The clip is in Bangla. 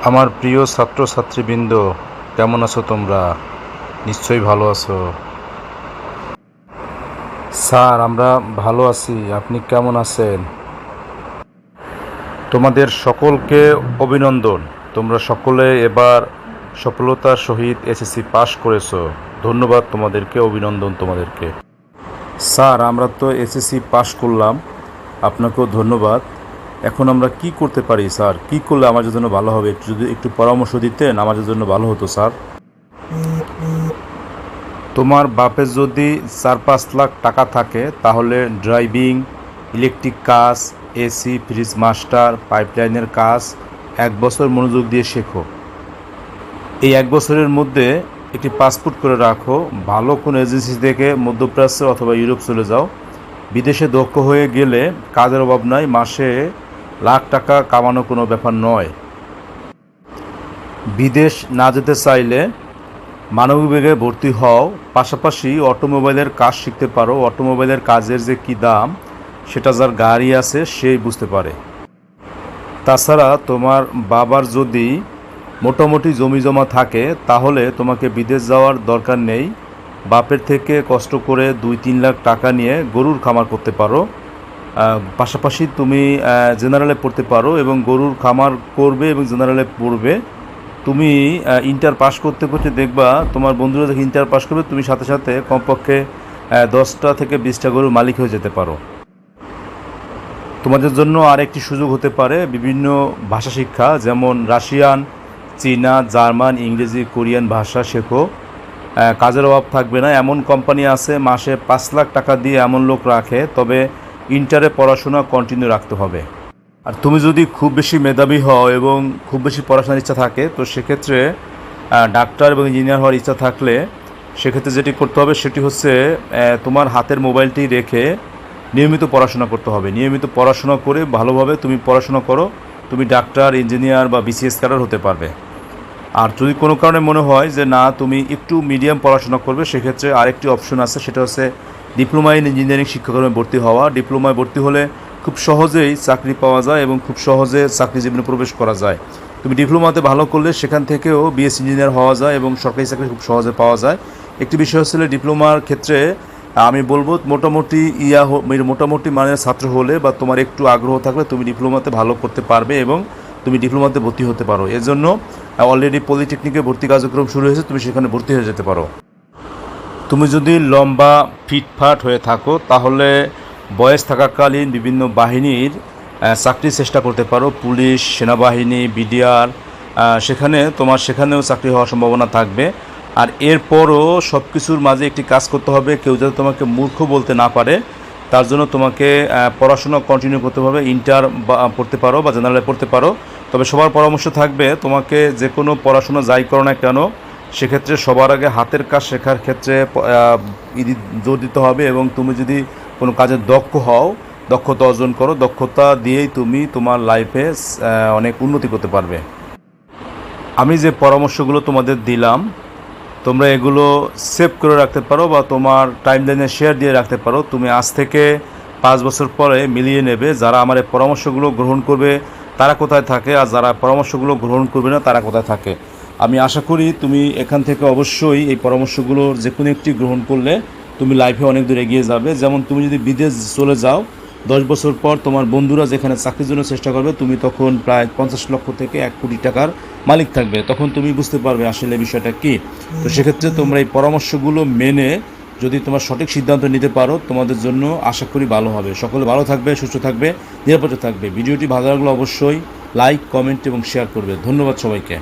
আমার প্রিয় ছাত্রছাত্রীবৃন্দ, কেমন আছো তোমরা? নিশ্চয়ই ভালো আছো। স্যার, আমরা ভালো আছি। আপনি কেমন আছেন? তোমাদের সকলকে অভিনন্দন। তোমরা সকলে এবার সফলতার সহিত এসএসসি পাস করেছো। ধন্যবাদ তোমাদেরকে, অভিনন্দন তোমাদেরকে। স্যার, আমরা তো এসএসসি পাস করলাম, আপনাকেও ধন্যবাদ। এখন আমরা কি করতে পারি স্যার? কি করলে আমাদের জন্য ভালো হবে? যদি একটু পরামর্শ দিতেন আমাদের জন্য ভালো হতো স্যার। তোমার বাপের যদি 4-5 লাখ টাকা থাকে তাহলে ড্রাইভিং, ইলেকট্রিক কাজ, এসি, ফ্রিজ মাস্টার, পাইপলাইনের কাজ 1 বছর মনোযোগ দিয়ে শেখো। এই 1 বছরের মধ্যে একটি পাসপোর্ট করে রাখো। ভালো কোনো এজেন্সি থেকে মধ্যপ্রাচ্য অথবা ইউরোপ চলে যাও। বিদেশে দক্ষ হয়ে গেলে কাজের অভাব নাই, মাসে লাখ টাকা কামানো কোনো ব্যাপার নয়। বিদেশ না যেতে চাইলে মানবিভাগে ভর্তি হও, পাশাপাশি অটোমোবাইলের কাজ শিখতে পারো। অটোমোবাইলের কাজের যে কী দাম সেটা যার গাড়ি আছে সেই বুঝতে পারে। তাছাড়া তোমার বাবার যদি মোটামুটি জমি জমা থাকে তাহলে তোমাকে বিদেশ যাওয়ার দরকার নেই। বাপের থেকে কষ্ট করে 2-3 লাখ টাকা নিয়ে গরুর খামার করতে পারো। পাশাপাশি তুমি জেনারেলে পড়তে পারো এবং গরুর খামার করবে এবং জেনারেলে পড়বে। তুমি ইন্টার পাস করতে করতে দেখবা তোমার বন্ধুরা যখন ইন্টার পাস করবে তুমি সাথে সাথে কমপক্ষে 10টা থেকে 20টা গরুর মালিক হয়ে যেতে পারো। তোমাদের জন্য আর একটি সুযোগ হতে পারে বিভিন্ন ভাষা শিক্ষা, যেমন রাশিয়ান, চীনা, জার্মান, ইংরেজি, কোরিয়ান ভাষা শেখো। কাজের অভাব থাকবে না। এমন কোম্পানি আছে মাসে 5 লাখ টাকা দিয়ে এমন লোক রাখে, তবে ইন্টারে পড়াশোনা কন্টিনিউ রাখতে হবে। আর তুমি যদি খুব বেশি মেধাবী হও এবং খুব বেশি পড়াশোনার ইচ্ছা থাকে তো সেক্ষেত্রে ডাক্তার এবং ইঞ্জিনিয়ার হওয়ার ইচ্ছা থাকলে সেক্ষেত্রে যেটি করতে হবে সেটি হচ্ছে তোমার হাতের মোবাইলটি রেখে নিয়মিত পড়াশোনা করতে হবে। নিয়মিত পড়াশোনা করে ভালোভাবে তুমি পড়াশোনা করো, তুমি ডাক্তার, ইঞ্জিনিয়ার বা বিসিএস ক্যাডার হতে পারবে। আর যদি কোনো কারণে মনে হয় যে না তুমি একটু মিডিয়াম পড়াশোনা করবে সেক্ষেত্রে আরেকটি অপশন আছে, সেটা হচ্ছে ডিপ্লোমা ইন ইঞ্জিনিয়ারিং শিক্ষাক্রমে ভর্তি হওয়া। ডিপ্লোমায় ভর্তি হলে খুব সহজেই চাকরি পাওয়া যায় এবং খুব সহজে চাকরি জীবনে প্রবেশ করা যায়। তুমি ডিপ্লোমাতে ভালো করলে সেখান থেকেও বিএস ইঞ্জিনিয়ার হওয়া যায় এবং সরকারি চাকরি খুব সহজে পাওয়া যায়। একটি বিষয় হচ্ছে ডিপ্লোমার ক্ষেত্রে আমি বলবো মোটামুটি মানের ছাত্র হলে বা তোমার একটু আগ্রহ থাকলে তুমি ডিপ্লোমাতে ভালো করতে পারবে এবং তুমি ডিপ্লোমাতে ভর্তি হতে পারো। এজন্য অলরেডি পলিটেকনিকে ভর্তি কার্যক্রম শুরু হয়েছে, তুমি সেখানে ভর্তি হয়ে যেতে পারো। তুমি যদি লম্বা ফিটফাট হয়ে থাকো তাহলে বয়স থাকাকালীন বিভিন্ন বাহিনীর চাকরির চেষ্টা করতে পারো। পুলিশ, সেনাবাহিনী, বিডিআর, সেখানেও চাকরি হওয়ার সম্ভাবনা থাকবে। আর এরপরও সব কিছুর মাঝে একটি কাজ করতে হবে, কেউ যাতে তোমাকে মূর্খ বলতে না পারে। তার জন্য তোমাকে পড়াশোনা কন্টিনিউ করতে হবে। ইন্টার পড়তে পারো বা জেনারেলে পড়তে পারো, তবে সবার পরামর্শ থাকবে তোমাকে যে কোনো পড়াশোনা যাই করো না কেন সেক্ষেত্রে সবার আগে হাতের কাজ শেখার ক্ষেত্রে জোর দিতে হবে। এবং তুমি যদি কোনো কাজে দক্ষ হও, দক্ষতা অর্জন করো, দক্ষতা দিয়েই তুমি তোমার লাইফে অনেক উন্নতি করতে পারবে। আমি যে পরামর্শগুলো তোমাদের দিলাম তোমরা এগুলো সেভ করে রাখতে পারো বা তোমার টাইমলাইনে শেয়ার দিয়ে রাখতে পারো। তুমি আজ থেকে 5 বছর পরে মিলিয়ে নেবে যারা আমার এই পরামর্শগুলো গ্রহণ করবে তারা কোথায় থাকে আর যারা পরামর্শগুলো গ্রহণ করবে না তারা কোথায় থাকে। আমি আশা করি তুমি এখান থেকে অবশ্যই এই পরামর্শগুলোর যে কোনো একটি গ্রহণ করলে তুমি লাইফে অনেক দূর এগিয়ে যাবে। যেমন তুমি যদি বিদেশ চলে যাও 10 বছর পর তোমার বন্ধুরা যেখানে চাকরির জন্য চেষ্টা করবে তুমি তখন প্রায় 50 লক্ষ থেকে 1 কোটি টাকার মালিক থাকবে, তখন তুমি বুঝতে পারবে আসলে বিষয়টা কী। তো সেক্ষেত্রে তোমরা এই পরামর্শগুলো মেনে যদি তোমার সঠিক সিদ্ধান্ত নিতে পারো তোমাদের জন্য আশা করি ভালো হবে। সকলে ভালো থাকবে, সুস্থ থাকবে, নিরাপদে থাকবে। ভিডিওটি ভালো লাগলে অবশ্যই লাইক, কমেন্ট এবং শেয়ার করবে। ধন্যবাদ সবাইকে।